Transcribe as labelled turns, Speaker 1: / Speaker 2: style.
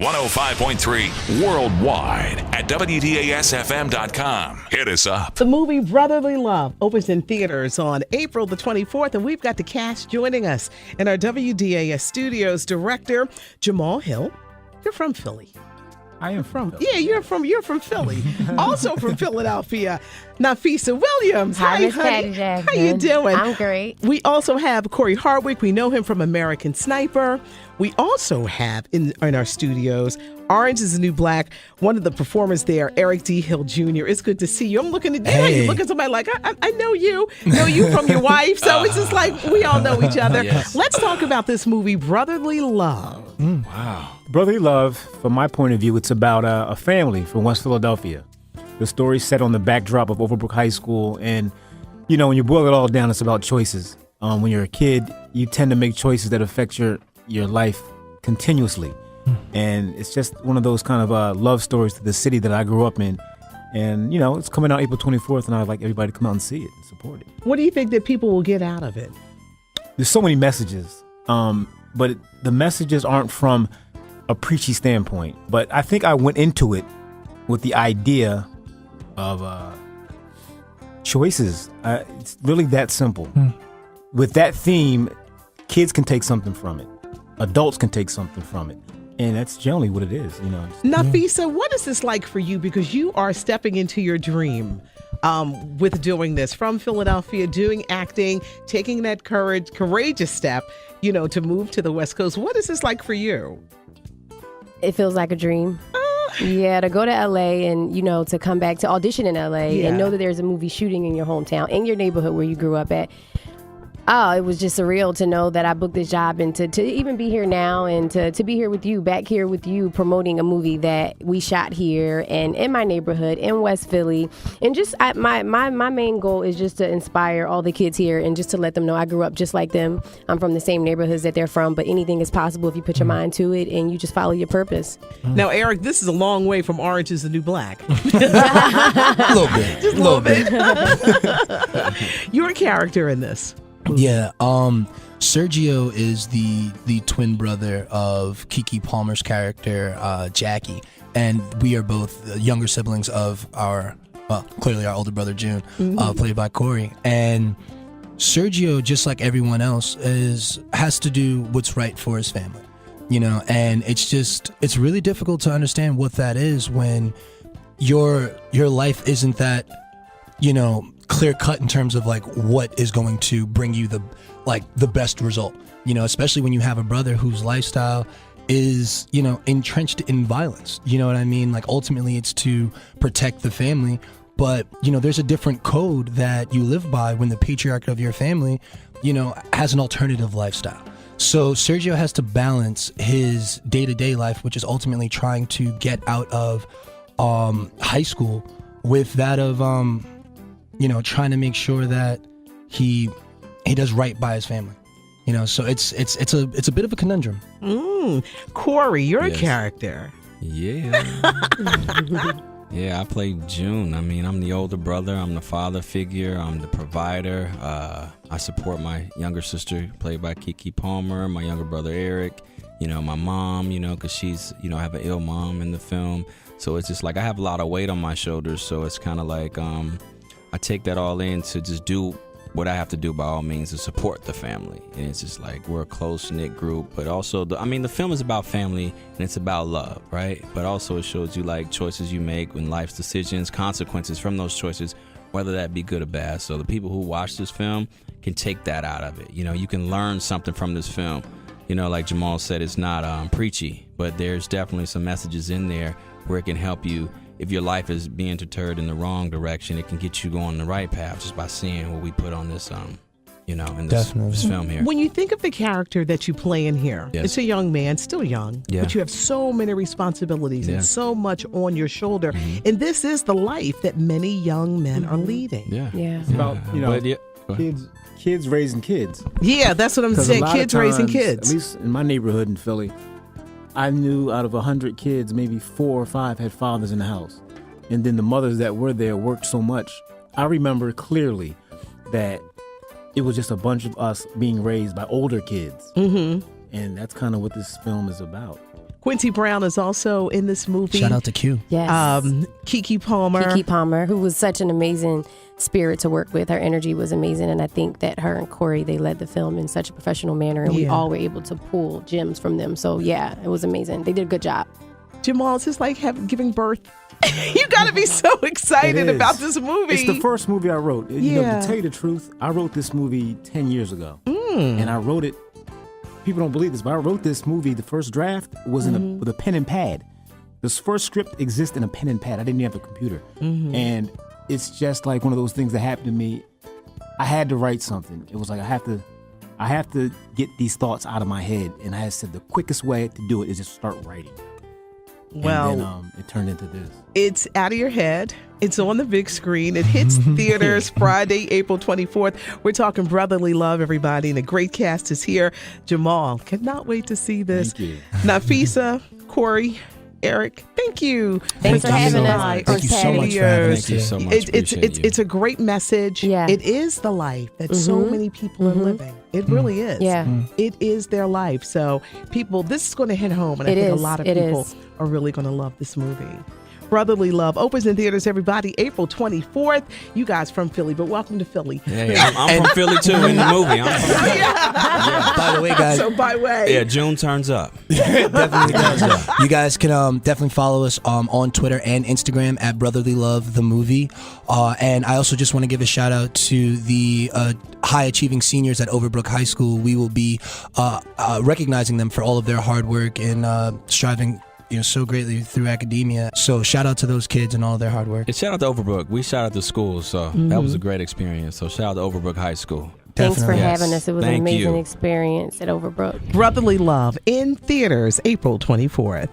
Speaker 1: 105.3 worldwide at WDAS-FM.com. Hit us up.
Speaker 2: The movie Brotherly Love opens in theaters on April the 24th, and we've got the cast joining us in our WDAS studios. Director Jamal Hill. You're from Philly.
Speaker 3: I am from Philly.
Speaker 2: Yeah, you're from Philly. Also from Philadelphia, Latifah Williams.
Speaker 4: Hi, Miss
Speaker 2: honey.
Speaker 4: Patty Jackson.
Speaker 2: How you doing?
Speaker 4: I'm great.
Speaker 2: We also have Corey Hardwick. We know him from American Sniper. We also have in our studios Orange is the New Black. One of the performers there, Eric D. Hill Jr. It's good to see you. I'm looking at you.
Speaker 5: Hey.
Speaker 2: You look at somebody like, I know you from your wife. So it's just like we all know each other.
Speaker 5: Yes.
Speaker 2: Let's talk about this movie, Brotherly Love.
Speaker 5: Wow.
Speaker 3: Brotherly Love, from my point of view, it's about a family from West Philadelphia. The story's set on the backdrop of Overbrook High School. And, you know, when you boil it all down, it's about choices. When you're a kid, you tend to make choices that affect your life continuously. And it's just one of those kind of love stories to the city that I grew up in. And, you know, it's coming out April 24th, and I'd like everybody to come out and see it and support it.
Speaker 2: What do you think that people will get out of it?
Speaker 3: There's so many messages, but the messages aren't from a preachy standpoint. But I think I went into it with the idea of choices. It's really that simple. With that theme, kids can take something from it. Adults can take something from it. And that's generally what it is, you know.
Speaker 2: Nafisa, what is this like for you? Because you are stepping into your dream with doing this from Philadelphia, doing acting, taking that courageous step, you know, to move to the West Coast. What is this like for you?
Speaker 4: It feels like a dream. Yeah, to go to LA and, you know, to come back to audition in LA and know that there's a movie shooting in your hometown, in your neighborhood where you grew up at. Oh, it was just surreal to know that I booked this job and to even be here now and to be here with you, back here with you, promoting a movie that we shot here and in my neighborhood in West Philly. And just my main goal is just to inspire all the kids here and just to let them know I grew up just like them. I'm from the same neighborhoods that they're from, but anything is possible if you put your mind to it and you just follow your purpose.
Speaker 2: Now, Eric, this is a long way from Orange is the New Black.
Speaker 5: A little bit.
Speaker 2: Just a little bit. Your character in this.
Speaker 5: Yeah. Sergio is the twin brother of Keke Palmer's character, Jackie. And we are both younger siblings of clearly our older brother, June, played by Corey. And Sergio, just like everyone else, has to do what's right for his family. You know, and it's really difficult to understand what that is when your life isn't that, you know, clear cut in terms of like what is going to bring you the best result, you know, especially when you have a brother whose lifestyle is, you know, entrenched in violence. You know what I mean? Like ultimately it's to protect the family, but you know, there's a different code that you live by when the patriarch of your family, you know, has an alternative lifestyle. So Sergio has to balance his day-to-day life, which is ultimately trying to get out of high school, with that of you know, trying to make sure that he does right by his family. You know, so it's a bit of a conundrum.
Speaker 2: Corey, you're a character.
Speaker 6: Yeah. Yeah, I play June. I mean, I'm the older brother. I'm the father figure. I'm the provider. I support my younger sister, played by Keke Palmer, my younger brother, Eric. You know, my mom, you know, because she's, you know, I have an ill mom in the film. So it's just like I have a lot of weight on my shoulders. So it's kind of like I take that all in to just do what I have to do by all means to support the family. And it's just like we're a close-knit group, but also, the film is about family and it's about love, right? But also it shows you like choices you make when life's decisions, consequences from those choices, whether that be good or bad. So the people who watch this film can take that out of it. You know, you can learn something from this film. You know, like Jamal said, it's not preachy, but there's definitely some messages in there where it can help you. If your life is being deterred in the wrong direction, it can get you going the right path just by seeing what we put on this, you know, in this film here.
Speaker 2: When you think of the character that you play in here,
Speaker 6: Yes.
Speaker 2: It's a young man, still young,
Speaker 6: Yeah.
Speaker 2: but you have so many responsibilities and
Speaker 6: Yeah.
Speaker 2: so much on your shoulder. And this is the life that many young men are leading.
Speaker 6: Yeah.
Speaker 4: Yeah.
Speaker 3: It's about, you know,
Speaker 6: But yeah, go ahead.
Speaker 3: kids raising kids.
Speaker 2: Yeah, that's what I'm
Speaker 3: 'Cause a
Speaker 2: saying.
Speaker 3: lot of
Speaker 2: Kids raising
Speaker 3: times,
Speaker 2: kids.
Speaker 3: At least in my neighborhood in Philly, I knew out of 100 kids, maybe 4 or 5 had fathers in the house. And then the mothers that were there worked so much. I remember clearly that it was just a bunch of us being raised by older kids. And that's kind of what this film is about.
Speaker 2: Quincy Brown is also in this movie.
Speaker 5: Shout out to Q.
Speaker 4: Yes.
Speaker 2: Keke Palmer.
Speaker 4: Keke Palmer, who was such an amazing spirit to work with. Her energy was amazing, and I think that her and Corey, they led the film in such a professional manner, and we all were able to pull gems from them. So yeah, it was amazing. They did a good job.
Speaker 2: Jamal, it's just like giving birth. You got to be so excited about this movie.
Speaker 3: It's the first movie I wrote. You know, to tell you the truth, I wrote this movie 10 years ago. And I wrote it, people don't believe this, but I wrote this movie, the first draft was with a pen and pad. This first script exists in a pen and pad. I didn't have a computer. And it's just like one of those things that happened to me. I had to write something. It was like I have to get these thoughts out of my head. And I said the quickest way to do it is just start writing.
Speaker 2: Well,
Speaker 3: and then, it turned into this.
Speaker 2: It's out of your head. It's on the big screen. It hits theaters Friday, April 24th. We're talking brotherly love, everybody, and a great cast is here. Jamal, cannot wait to see this.
Speaker 3: Thank you.
Speaker 2: Nafisa, Corey, Eric, thank you.
Speaker 4: Thanks for having us.
Speaker 5: Thank you so much for having us.
Speaker 6: Thank you so much.
Speaker 2: It's a great message.
Speaker 4: Yeah.
Speaker 2: It is the life that so many people are living. It really is.
Speaker 4: Yeah.
Speaker 2: It is their life. So people, this is going to hit home, and I think a lot of people are really going to love this movie. Brotherly Love opens in theaters, everybody, April 24th. You guys from Philly, but welcome to Philly.
Speaker 6: Yeah, I'm from Philly too in the movie. I'm from Philly.
Speaker 5: By the way, guys.
Speaker 2: So by way.
Speaker 6: Yeah, June turns up.
Speaker 5: Definitely does. You guys can definitely follow us on Twitter and Instagram at Brotherly Love the Movie. And I also just want to give a shout out to the high achieving seniors at Overbrook High School. We will be recognizing them for all of their hard work and striving so greatly through academia. So shout out to those kids and all of their hard work.
Speaker 6: And shout out to Overbrook. We shout out to schools, so that was a great experience. So shout out to Overbrook High School.
Speaker 4: Thanks for
Speaker 5: Definitely.
Speaker 4: having us. It was an
Speaker 6: Thank
Speaker 4: amazing
Speaker 6: you.
Speaker 4: experience at Overbrook.
Speaker 2: Brotherly Love in theaters, April 24th.